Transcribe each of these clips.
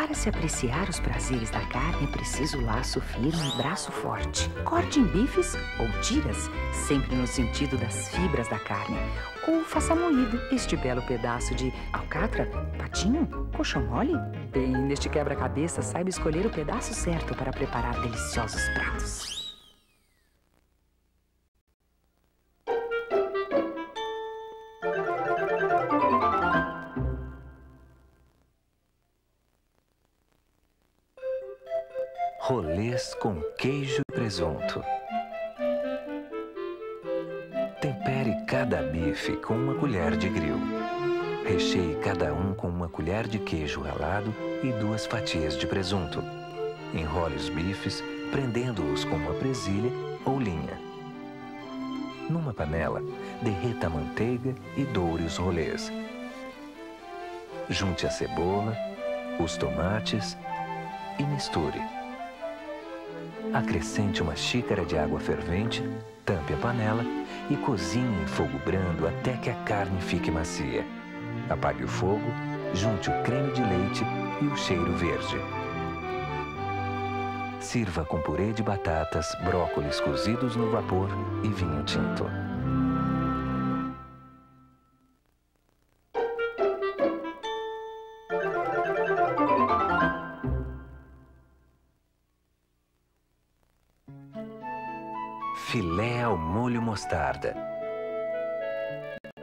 Para se apreciar os prazeres da carne, é preciso laço firme e braço forte. Corte em bifes ou tiras, sempre no sentido das fibras da carne. Ou faça moído este belo pedaço de alcatra, patinho, coxão mole. Bem, neste quebra-cabeça, saiba escolher o pedaço certo para preparar deliciosos pratos. Rolês com queijo e presunto. Tempere cada bife com uma colher de grill. Recheie cada um com uma colher de queijo ralado e 2 fatias de presunto. Enrole os bifes, prendendo-os com uma presilha ou linha. Numa panela, derreta a manteiga e doure os rolês. Junte a cebola, os tomates e misture. Acrescente uma xícara de água fervente, tampe a panela e cozinhe em fogo brando até que a carne fique macia. Apague o fogo, junte o creme de leite e o cheiro verde. Sirva com purê de batatas, brócolis cozidos no vapor e vinho tinto. Filé ao molho mostarda.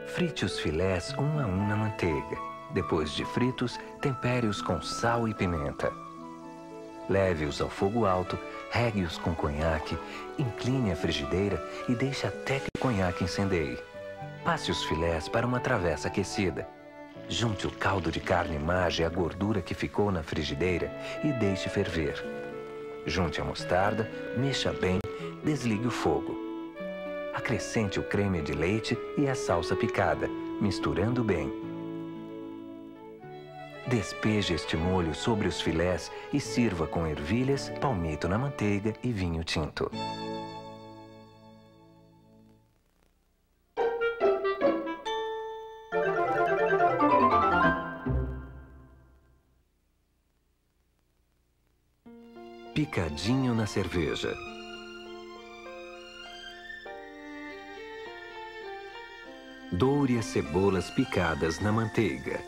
Frite os filés um a um na manteiga. Depois de fritos, tempere-os com sal e pimenta. Leve-os ao fogo alto, regue-os com conhaque, incline a frigideira e deixe até que o conhaque incendeie. Passe os filés para uma travessa aquecida. Junte o caldo de carne magre e a gordura que ficou na frigideira e deixe ferver. Junte a mostarda, mexa bem, desligue o fogo. Acrescente o creme de leite e a salsa picada, misturando bem. Despeje este molho sobre os filés e sirva com ervilhas, palmito na manteiga e vinho tinto. Picadinho na cerveja. Doure as cebolas picadas na manteiga.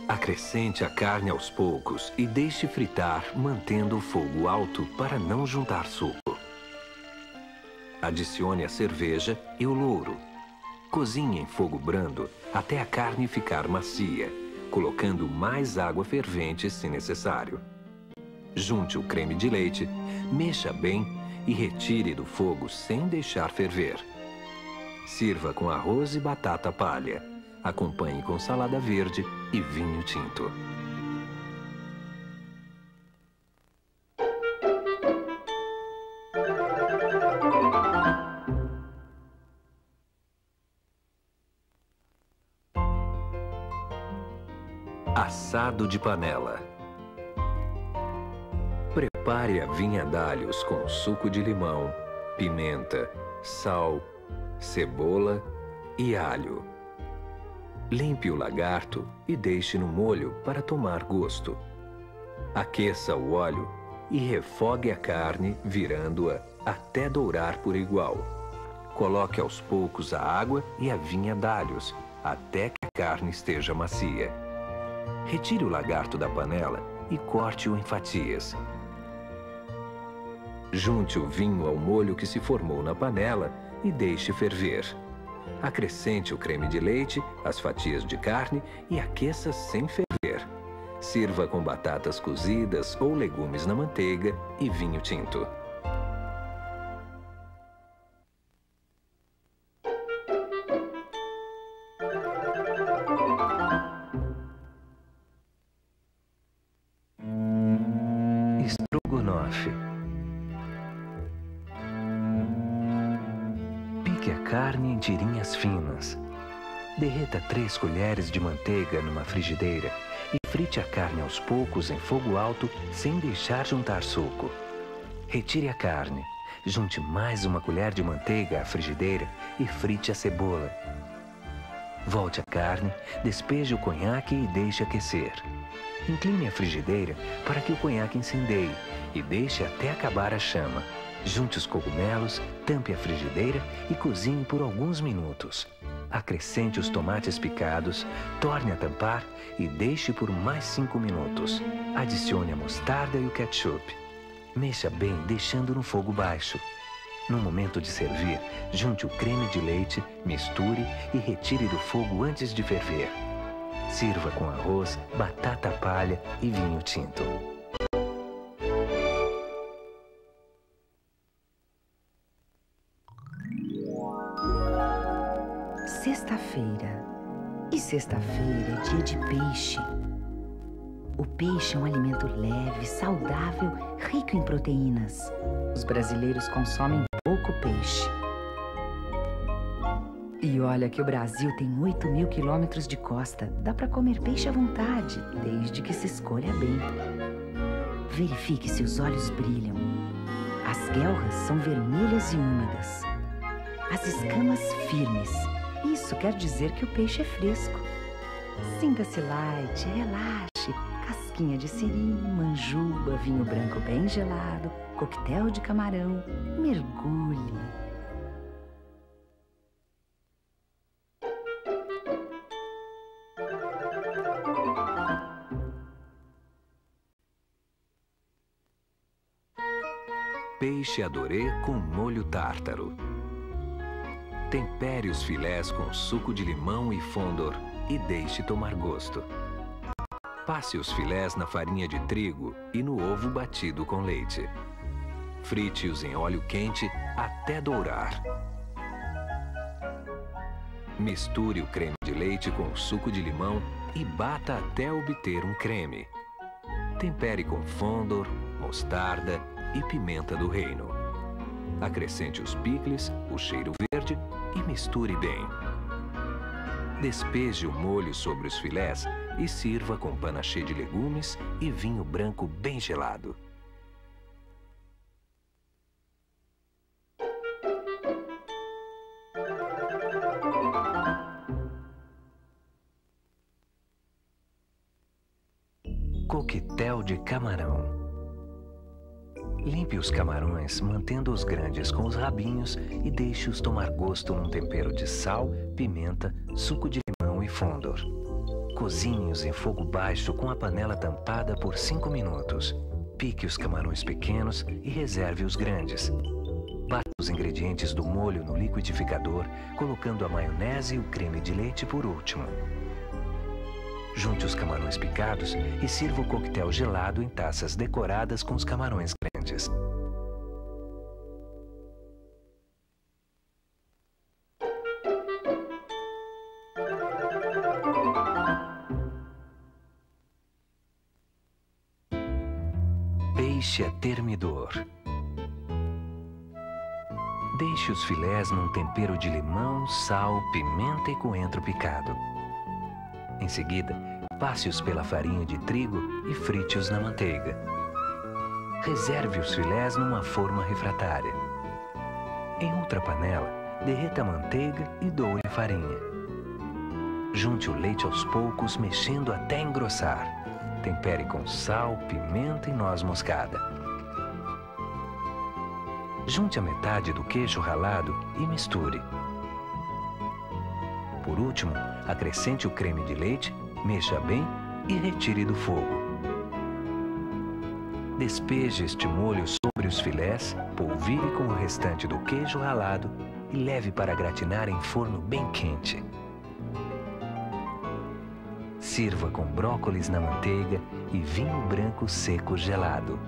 Acrescente a carne aos poucos e deixe fritar, mantendo o fogo alto para não juntar suco. Adicione a cerveja e o louro. Cozinhe em fogo brando até a carne ficar macia, colocando mais água fervente se necessário. Junte o creme de leite, mexa bem e retire do fogo sem deixar ferver. Sirva com arroz e batata palha. Acompanhe com salada verde e vinho tinto. Assado de panela. Prepare a vinha d'alhos com suco de limão, pimenta, sal, cebola e alho. Limpe o lagarto e deixe no molho para tomar gosto. Aqueça o óleo e refogue a carne, virando-a até dourar por igual. Coloque aos poucos a água e a vinha d'alhos, até que a carne esteja macia. Retire o lagarto da panela e corte-o em fatias. Junte o vinho ao molho que se formou na panela e deixe ferver. Acrescente o creme de leite, as fatias de carne e aqueça sem ferver. Sirva com batatas cozidas ou legumes na manteiga e vinho tinto. Estrogonofe. Pique a carne em tirinhas finas. Derreta 3 colheres de manteiga numa frigideira e frite a carne aos poucos em fogo alto sem deixar juntar suco. Retire a carne, junte mais uma colher de manteiga à frigideira e frite a cebola. Volte a carne, despeje o conhaque e deixe aquecer. Incline a frigideira para que o conhaque incendeie e deixe até acabar a chama. Junte os cogumelos, tampe a frigideira e cozinhe por alguns minutos. Acrescente os tomates picados, torne a tampar e deixe por mais 5 minutos. Adicione a mostarda e o ketchup. Mexa bem, deixando no fogo baixo. No momento de servir, junte o creme de leite, misture e retire do fogo antes de ferver. Sirva com arroz, batata palha e vinho tinto. Sexta-feira. E sexta-feira é dia de peixe. O peixe é um alimento leve, saudável, rico em proteínas. Os brasileiros consomem pouco peixe. E olha que o Brasil tem 8.000 quilômetros de costa. Dá para comer peixe à vontade, desde que se escolha bem. Verifique se os olhos brilham. As guelras são vermelhas e úmidas. As escamas firmes. Isso quer dizer que o peixe é fresco. Sinta-se light, relaxe. Casquinha de siri, manjuba, vinho branco bem gelado, coquetel de camarão. Mergulhe. Peixe adorê com molho tártaro. Tempere os filés com suco de limão e fondor e deixe tomar gosto. Passe os filés na farinha de trigo e no ovo batido com leite. Frite-os em óleo quente até dourar. Misture o creme de leite com o suco de limão e bata até obter um creme. Tempere com fondor, mostarda e pimenta do reino. Acrescente os picles, o cheiro verde e misture bem. Despeje o molho sobre os filés e sirva com panaché de legumes e vinho branco bem gelado. Coquetel de camarão. Limpe os camarões, mantendo-os grandes com os rabinhos e deixe-os tomar gosto num tempero de sal, pimenta, suco de limão e fondor. Cozinhe-os em fogo baixo com a panela tampada por 5 minutos. Pique os camarões pequenos e reserve os grandes. Bata os ingredientes do molho no liquidificador, colocando a maionese e o creme de leite por último. Junte os camarões picados e sirva o coquetel gelado em taças decoradas com os camarões grandes. Peixe a termidor. Deixe os filés num tempero de limão, sal, pimenta e coentro picado. Em seguida, passe-os pela farinha de trigo e frite-os na manteiga. Reserve os filés numa forma refratária. Em outra panela, derreta a manteiga e doure a farinha. Junte o leite aos poucos, mexendo até engrossar. Tempere com sal, pimenta e noz moscada. Junte a metade do queijo ralado e misture. Por último, acrescente o creme de leite, mexa bem e retire do fogo. Despeje este molho sobre os filés, polvilhe com o restante do queijo ralado e leve para gratinar em forno bem quente. Sirva com brócolis na manteiga e vinho branco seco gelado.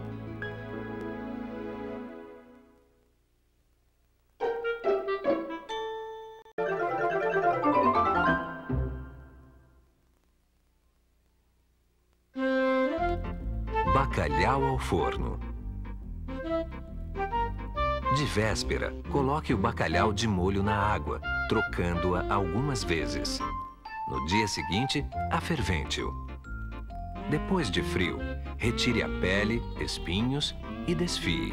Bacalhau ao forno. De véspera, coloque o bacalhau de molho na água, trocando-a algumas vezes. No dia seguinte, afervente-o. Depois de frio, retire a pele, espinhos e desfie.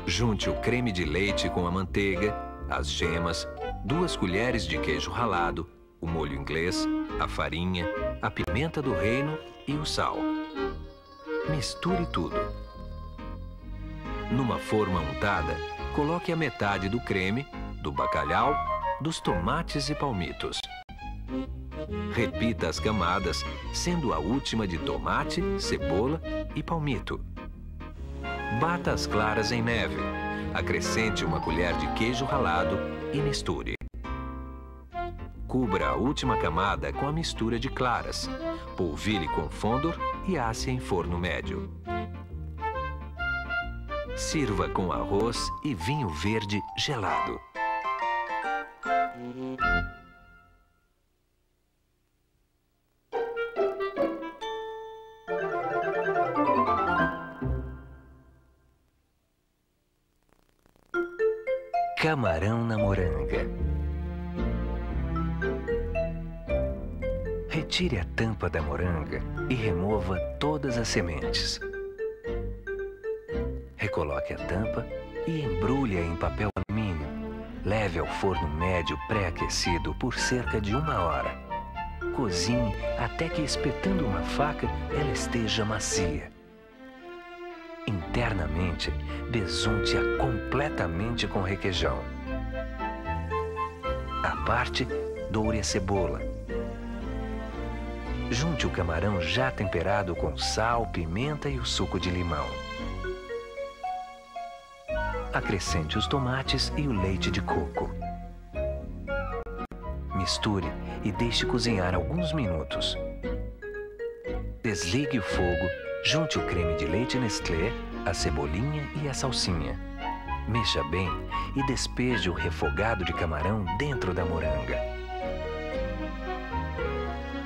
Junte o creme de leite com a manteiga, as gemas 2 colheres de queijo ralado, o molho inglês, a farinha, a pimenta do reino e o sal. Misture tudo. Numa forma untada, coloque a metade do creme, do bacalhau, dos tomates e palmitos. Repita as camadas, sendo a última de tomate, cebola e palmito. Bata as claras em neve. Acrescente uma colher de queijo ralado e misture. Cubra a última camada com a mistura de claras. Polvilhe com fondor e asse em forno médio. Sirva com arroz e vinho verde gelado. Camarão na moranga. Retire a tampa da moranga e remova todas as sementes. Recoloque a tampa e embrulhe-a em papel alumínio. Leve ao forno médio pré-aquecido por cerca de 1 hora. Cozinhe até que, espetando uma faca, ela esteja macia. Internamente, besunte-a completamente com requeijão. À parte, doure a cebola. Junte o camarão já temperado com sal, pimenta e o suco de limão. Acrescente os tomates e o leite de coco. Misture e deixe cozinhar alguns minutos. Desligue o fogo, junte o creme de leite Nestlé, a cebolinha e a salsinha. Mexa bem e despeje o refogado de camarão dentro da moranga.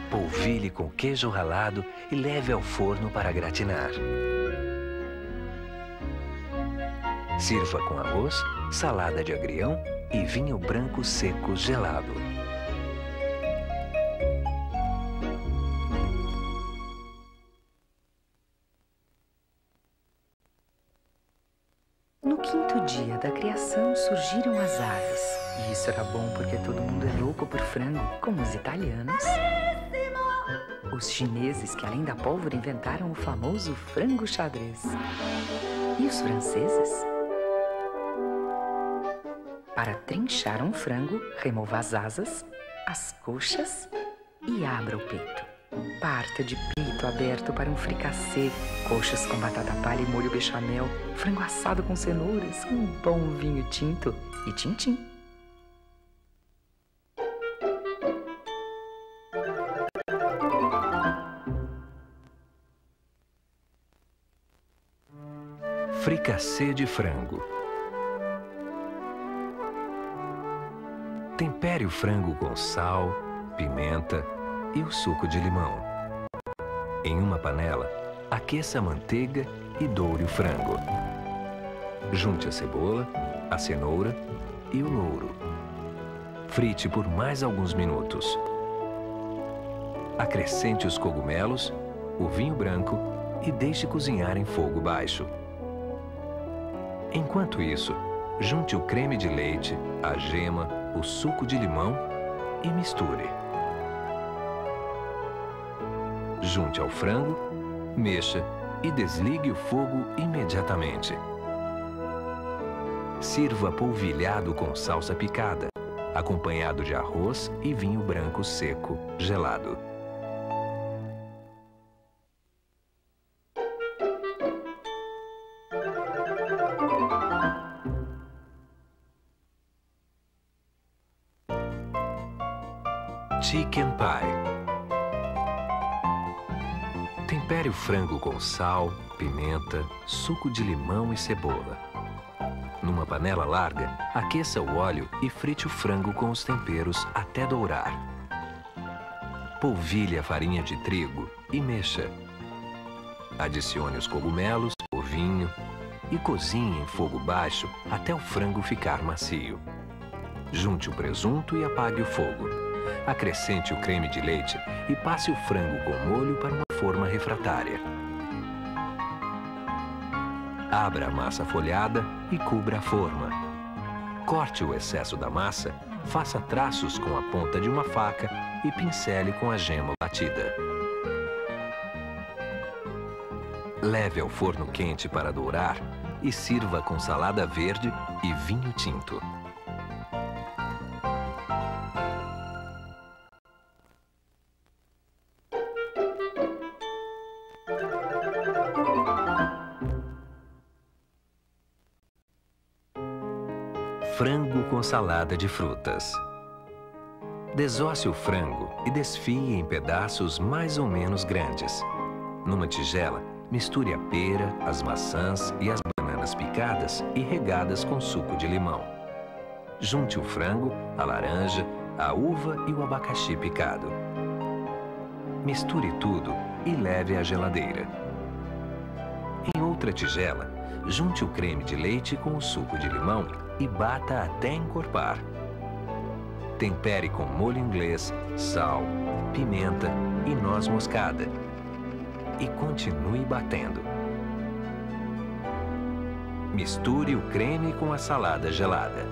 Polvilhe com queijo ralado e leve ao forno para gratinar. Sirva com arroz, salada de agrião e vinho branco seco gelado. No 5º dia da criação surgiram as aves. E isso era bom porque todo mundo é louco por frango, como os italianos, os chineses, que além da pólvora inventaram o famoso frango xadrez, e os franceses. Para trinchar um frango, remova as asas, as coxas e abra o peito. Parta de peito aberto para um fricassê, coxas com batata palha e molho bechamel, frango assado com cenouras, um bom vinho tinto e tim-tim. Fricassê de frango. Tempere o frango com sal, pimenta e o suco de limão. Em uma panela, aqueça a manteiga e doure o frango. Junte a cebola, a cenoura e o louro. Frite por mais alguns minutos. Acrescente os cogumelos, o vinho branco e deixe cozinhar em fogo baixo. Enquanto isso, junte o creme de leite, a gema, o suco de limão e misture. Junte ao frango, mexa e desligue o fogo imediatamente. Sirva polvilhado com salsa picada, acompanhado de arroz e vinho branco seco gelado. Chicken Pie. Tempere o frango com sal, pimenta, suco de limão e cebola. Numa panela larga, aqueça o óleo e frite o frango com os temperos até dourar. Polvilhe a farinha de trigo e mexa. Adicione os cogumelos, o vinho e cozinhe em fogo baixo até o frango ficar macio. Junte o presunto e apague o fogo. Acrescente o creme de leite e passe o frango com molho para uma forma refratária. Abra a massa folhada e cubra a forma. Corte o excesso da massa Faça traços com a ponta de uma faca e pincele com a gema batida. Leve ao forno quente para dourar e sirva com salada verde e vinho tinto. Frango com salada de frutas. Desosse o frango e desfie em pedaços mais ou menos grandes. Numa tigela, misture a pera, as maçãs e as bananas picadas e regadas com suco de limão. Junte o frango, a laranja, a uva e o abacaxi picado. Misture tudo e leve à geladeira. Em outra tigela, junte o creme de leite com o suco de limão e bata até encorpar. Tempere com molho inglês, sal, pimenta e noz moscada. E continue batendo. Misture o creme com a salada gelada.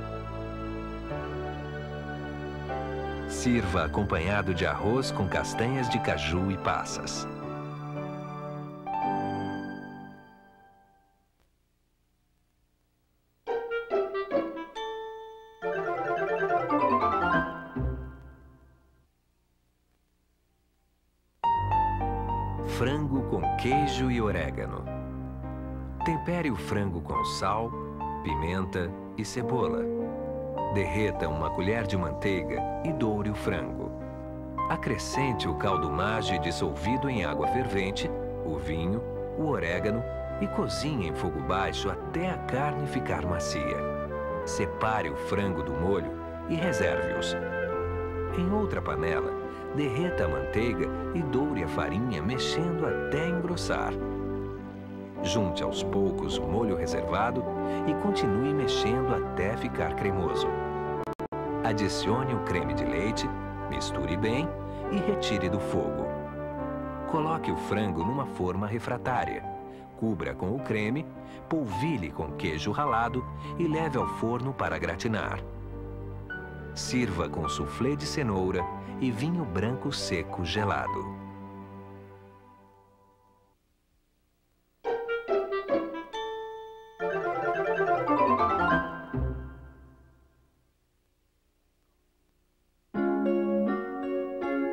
Sirva acompanhado de arroz com castanhas de caju e passas. Frango com queijo e orégano. Tempere o frango com sal, pimenta e cebola. Derreta uma colher de manteiga e doure o frango. Acrescente o caldo Maggi dissolvido em água fervente, o vinho, o orégano e cozinhe em fogo baixo até a carne ficar macia. Separe o frango do molho e reserve-os. Em outra panela, derreta a manteiga e doure a farinha mexendo até engrossar. Junte aos poucos o molho reservado e continue mexendo até ficar cremoso. Adicione o creme de leite, misture bem e retire do fogo. Coloque o frango numa forma refratária. Cubra com o creme, polvilhe com queijo ralado e leve ao forno para gratinar. Sirva com soufflé de cenoura e vinho branco seco gelado.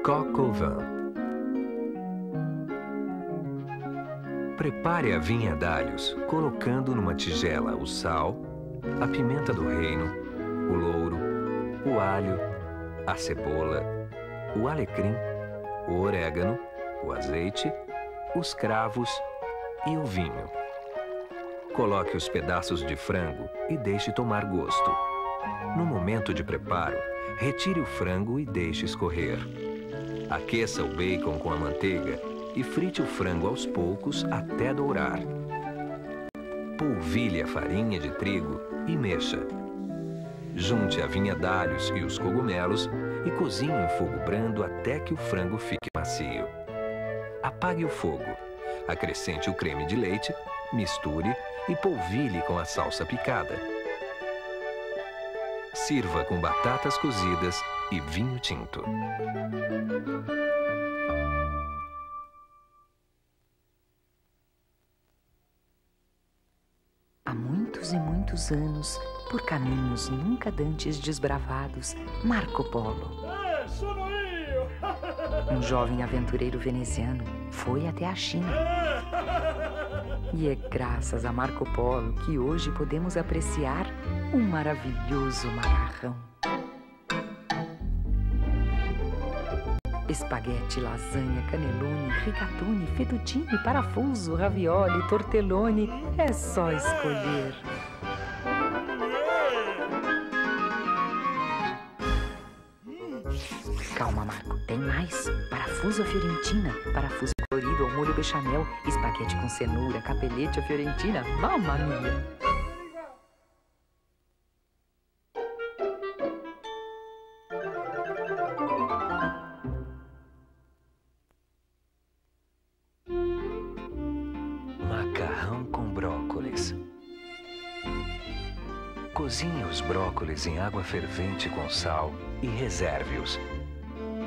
Coq au vin. Prepare a vinha d'alhos, colocando numa tigela o sal, a pimenta do reino, o louro, o alho, a cebola, o alecrim, o orégano, o azeite, os cravos e o vinho. Coloque os pedaços de frango e deixe tomar gosto. No momento de preparo, retire o frango e deixe escorrer. Aqueça o bacon com a manteiga e frite o frango aos poucos até dourar. Polvilhe a farinha de trigo e mexa. Junte a vinha d'alhos e os cogumelos e cozinhe em fogo brando até que o frango fique macio. Apague o fogo. Acrescente o creme de leite, misture e polvilhe com a salsa picada. Sirva com batatas cozidas e vinho tinto. Há muitos e muitos anos, por caminhos nunca dantes desbravados, Marco Polo, Sono io! um jovem aventureiro veneziano, foi até a China. E é graças a Marco Polo que hoje podemos apreciar um maravilhoso macarrão. Espaguete, lasanha, canelone, rigatoni, fettuccine, parafuso, ravioli, tortelloni, é só escolher. Calma, Marco, tem mais. Parafuso à fiorentina, parafuso colorido ao molho bechamel, espaguete com cenoura, capelete à fiorentina, mamma mia! Macarrão com brócolis. Cozinhe os brócolis em água fervente com sal e reserve-os.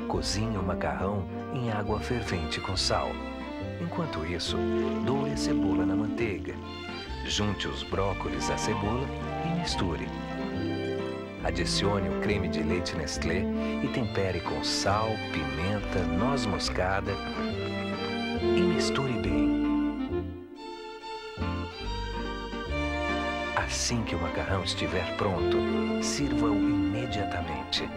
Cozinhe o macarrão em água fervente com sal. Enquanto isso, doure a cebola na manteiga. Junte os brócolis à cebola e misture. Adicione o creme de leite Nestlé e tempere com sal, pimenta, noz moscada e misture bem. Assim que o macarrão estiver pronto, sirva-o imediatamente.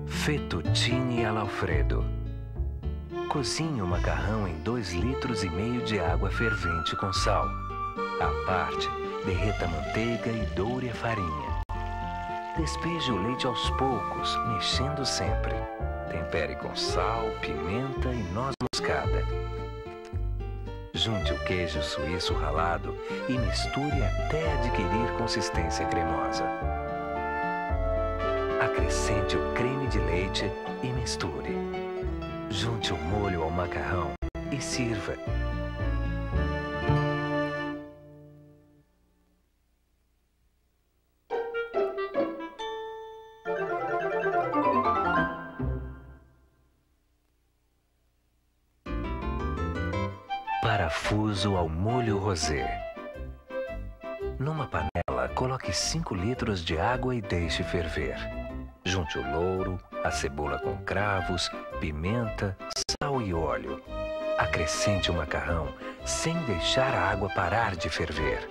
Fettuccine all'Alfredo. Cozinhe o macarrão em 2,5 litros de água fervente com sal. À parte, derreta a manteiga e doure a farinha. Despeje o leite aos poucos, mexendo sempre. Tempere com sal, pimenta e noz moscada. Junte o queijo suíço ralado e misture até adquirir consistência cremosa. Acrescente o creme de leite e misture. Junte o molho ao macarrão e sirva. Parafuso ao molho rosé. Numa panela, coloque 5 litros de água e deixe ferver. Junte o louro, a cebola com cravos, pimenta, sal e óleo. Acrescente o macarrão sem deixar a água parar de ferver.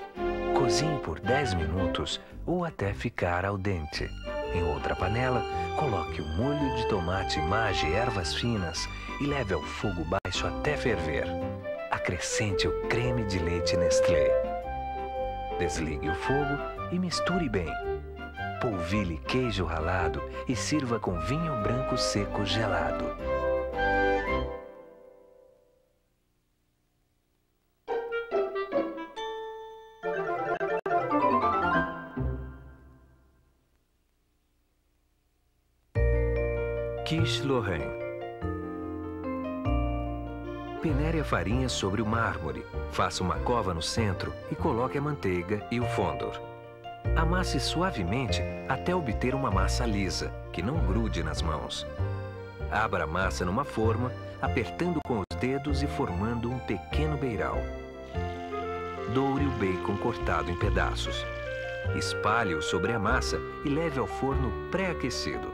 Cozinhe por 10 minutos ou até ficar al dente. Em outra panela, coloque o molho de tomate Maggi e ervas finas e leve ao fogo baixo até ferver. Acrescente o creme de leite Nestlé. Desligue o fogo e misture bem. Polvilhe queijo ralado e sirva com vinho branco seco gelado. Quiche Lorraine. Peneire a farinha sobre o mármore, faça uma cova no centro e coloque a manteiga e o fondor. Amasse suavemente até obter uma massa lisa, que não grude nas mãos. Abra a massa numa forma, apertando com os dedos e formando um pequeno beiral. Doure o bacon cortado em pedaços. Espalhe-o sobre a massa e leve ao forno pré-aquecido.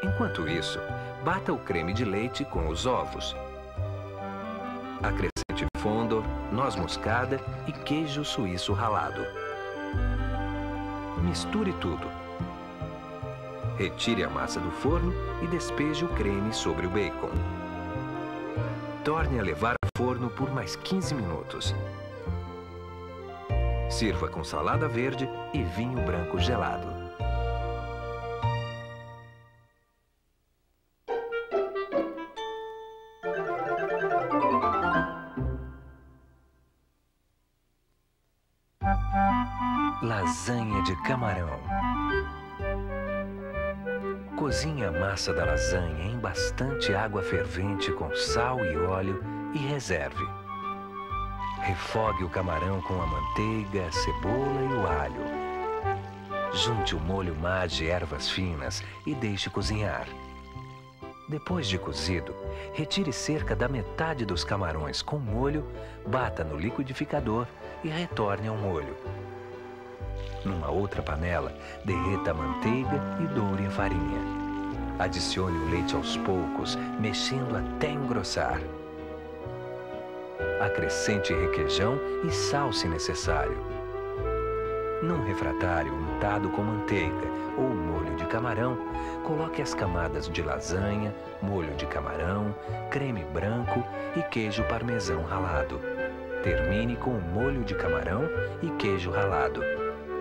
Enquanto isso, bata o creme de leite com os ovos. Acrescente fondor, noz moscada e queijo suíço ralado. Misture tudo. Retire a massa do forno e despeje o creme sobre o bacon. Torne a levar ao forno por mais 15 minutos. Sirva com salada verde e vinho branco gelado. Lasanha de camarão. Cozinhe a massa da lasanha em bastante água fervente com sal e óleo e reserve. Refogue o camarão com a manteiga, a cebola e o alho. Junte o molho Maggi e ervas finas e deixe cozinhar. Depois de cozido, retire cerca da metade dos camarões com molho, bata no liquidificador e retorne ao molho. Numa outra panela, derreta a manteiga e doure a farinha. Adicione o leite aos poucos, mexendo até engrossar. Acrescente requeijão e sal se necessário. Num refratário untado com manteiga ou molho de camarão, coloque as camadas de lasanha, molho de camarão, creme branco e queijo parmesão ralado. Termine com o molho de camarão e queijo ralado.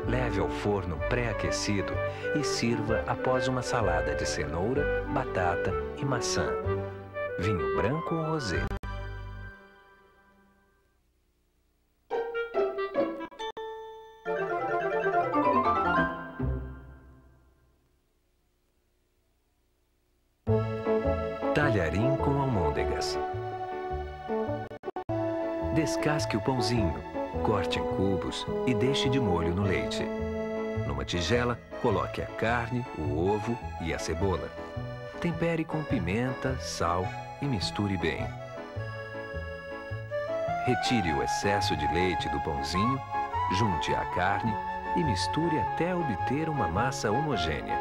Leve ao forno pré-aquecido e sirva após uma salada de cenoura, batata e maçã. Vinho branco ou rosé. Descasque o pãozinho, corte em cubos e deixe de molho no leite. Numa tigela, coloque a carne, o ovo e a cebola. Tempere com pimenta, sal e misture bem. Retire o excesso de leite do pãozinho, junte a carne e misture até obter uma massa homogênea.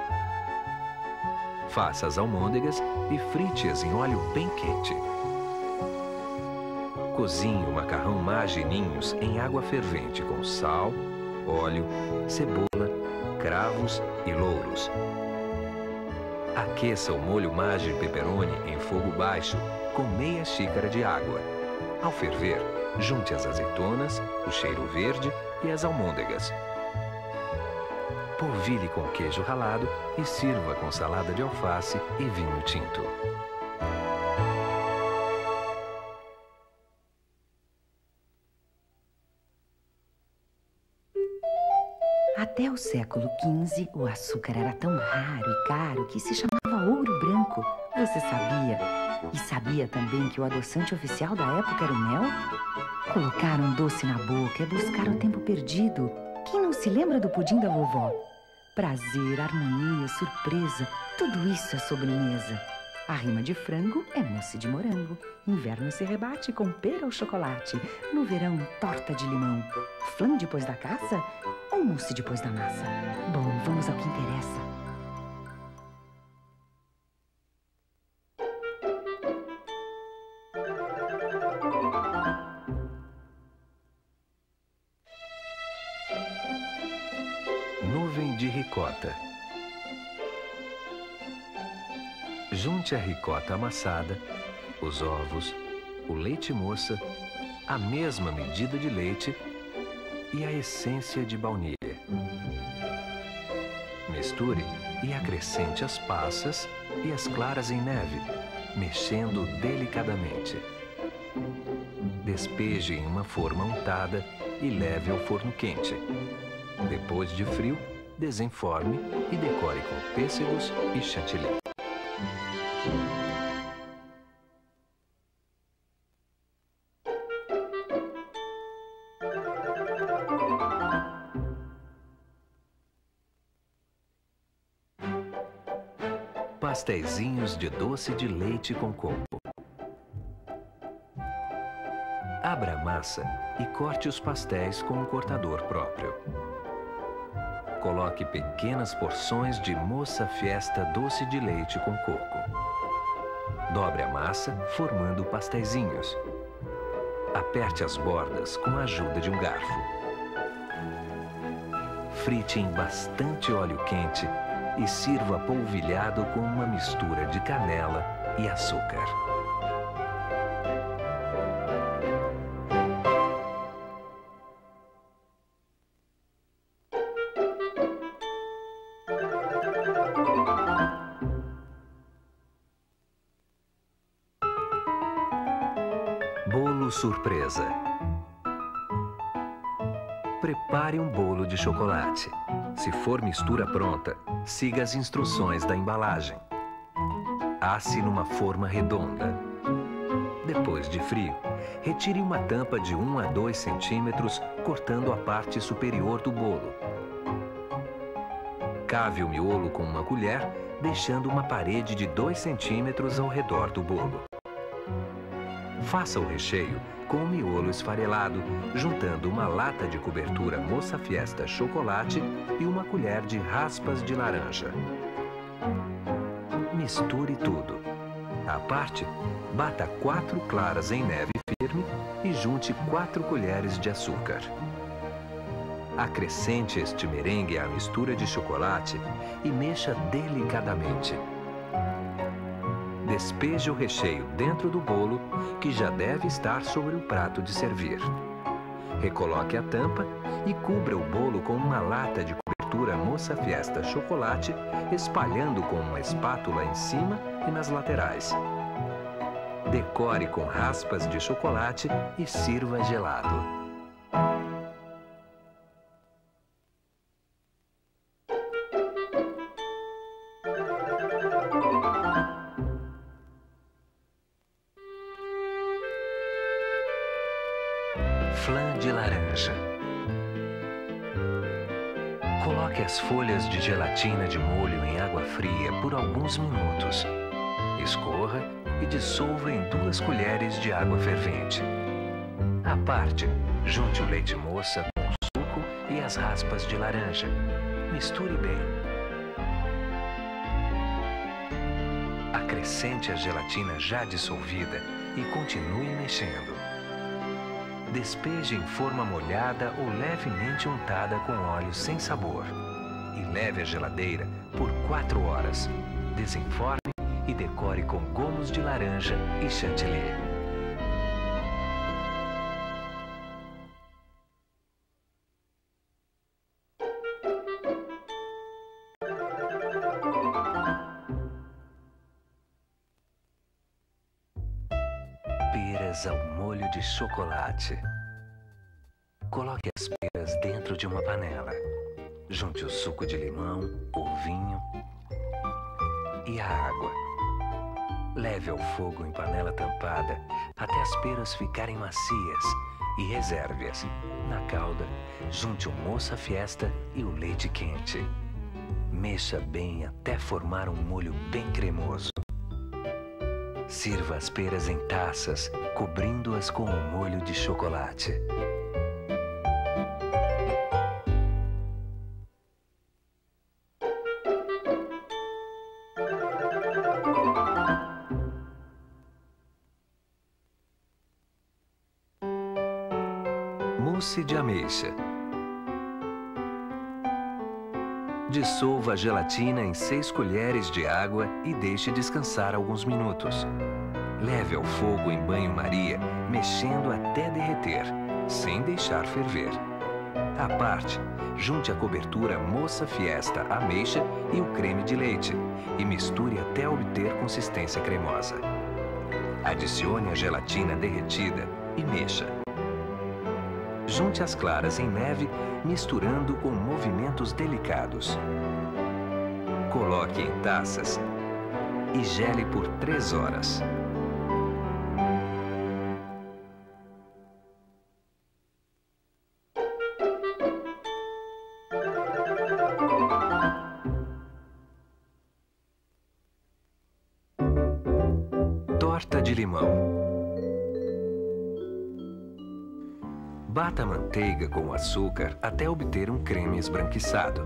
Faça as almôndegas e frite-as em óleo bem quente. Cozinhe o macarrão Maggi Ninhos em água fervente com sal, óleo, cebola, cravos e louros. Aqueça o molho Maggi Pepperoni em fogo baixo com meia xícara de água. Ao ferver, junte as azeitonas, o cheiro verde e as almôndegas. Polvilhe com queijo ralado e sirva com salada de alface e vinho tinto. Até o século XV, o açúcar era tão raro e caro que se chamava ouro branco. Você sabia? E sabia também que o adoçante oficial da época era o mel? Colocar um doce na boca é buscar o tempo perdido. Quem não se lembra do pudim da vovó? Prazer, harmonia, surpresa, tudo isso é sobremesa. A rima de frango é mousse de morango. Inverno se rebate com pera ou chocolate. No verão, torta de limão. Flan depois da caça ou mousse depois da massa? Bom, vamos ao que interessa. Nuvem de ricota. Junte a ricota amassada, os ovos, o leite moça, a mesma medida de leite e a essência de baunilha. Misture e acrescente as passas e as claras em neve, mexendo delicadamente. Despeje em uma forma untada e leve ao forno quente. Depois de frio, desenforme e decore com pêssegos e chantilly. Pastéisinhos de doce de leite com coco. Abra a massa e corte os pastéis com um cortador próprio. Coloque pequenas porções de moça fiesta doce de leite com coco. Dobre a massa, formando pastéisinhos. Aperte as bordas com a ajuda de um garfo. Frite em bastante óleo quente e sirva polvilhado com uma mistura de canela e açúcar. Bolo surpresa. Prepare um bolo de chocolate. Se for mistura pronta, siga as instruções da embalagem. Asse numa forma redonda. Depois de frio, retire uma tampa de 1 a 2 centímetros, cortando a parte superior do bolo. Cave o miolo com uma colher, deixando uma parede de 2 centímetros ao redor do bolo. Faça o recheio com o miolo esfarelado, juntando uma lata de cobertura Moça Fiesta chocolate e uma colher de raspas de laranja. Misture tudo. À parte, bata 4 claras em neve firme e junte 4 colheres de açúcar. Acrescente este merengue à mistura de chocolate e mexa delicadamente. Despeje o recheio dentro do bolo, que já deve estar sobre o prato de servir. Recoloque a tampa e cubra o bolo com uma lata de cobertura Moça Fiesta chocolate, espalhando com uma espátula em cima e nas laterais. Decore com raspas de chocolate e sirva gelado. de laranja. Coloque as folhas de gelatina de molho em água fria por alguns minutos. Escorra e dissolva em 2 colheres de água fervente. À parte, junte o leite moça com o suco e as raspas de laranja. Misture bem. Acrescente a gelatina já dissolvida e continue mexendo. Despeje em forma molhada ou levemente untada com óleo sem sabor. E leve à geladeira por 4 horas. Desenforme e decore com gomos de laranja e chantilly. Peras ao molho de chocolate. Coloque as peras dentro de uma panela. Junte o suco de limão, o vinho e a água. Leve ao fogo em panela tampada até as peras ficarem macias e reserve-as. Na calda, junte o moça fiesta e o leite quente. Mexa bem até formar um molho bem cremoso. Sirva as peras em taças, cobrindo-as com o molho de chocolate. Mousse de ameixa. Dissolva a gelatina em 6 colheres de água e deixe descansar alguns minutos. Leve ao fogo em banho-maria, mexendo até derreter, sem deixar ferver. À parte, junte a cobertura moça fiesta ameixa e o creme de leite e misture até obter consistência cremosa. Adicione a gelatina derretida e mexa. Junte as claras em neve, misturando com movimentos delicados. Coloque em taças e gele por 3 horas. Torta de limão. Bata a manteiga com o açúcar até obter um creme esbranquiçado.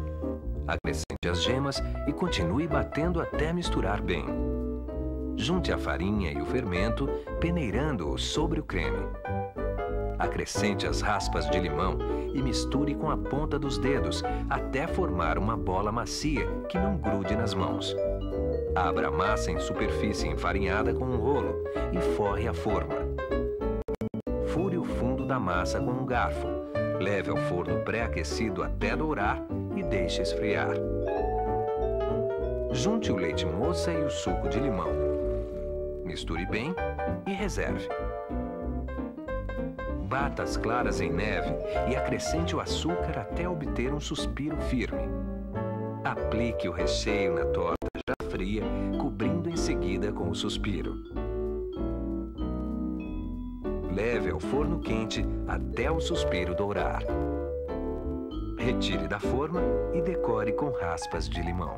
Acrescente as gemas e continue batendo até misturar bem. Junte a farinha e o fermento, peneirando-o sobre o creme. Acrescente as raspas de limão e misture com a ponta dos dedos até formar uma bola macia que não grude nas mãos. Abra a massa em superfície enfarinhada com um rolo e forre a forma. Fure o fundo da massa com um garfo. Leve ao forno pré-aquecido até dourar e deixe esfriar. Junte o leite moça e o suco de limão. Misture bem e reserve. Bata as claras em neve e acrescente o açúcar até obter um suspiro firme. Aplique o recheio na torta já fria, cobrindo em seguida com o suspiro. Leve ao forno quente até o suspiro dourar. Retire da forma e decore com raspas de limão.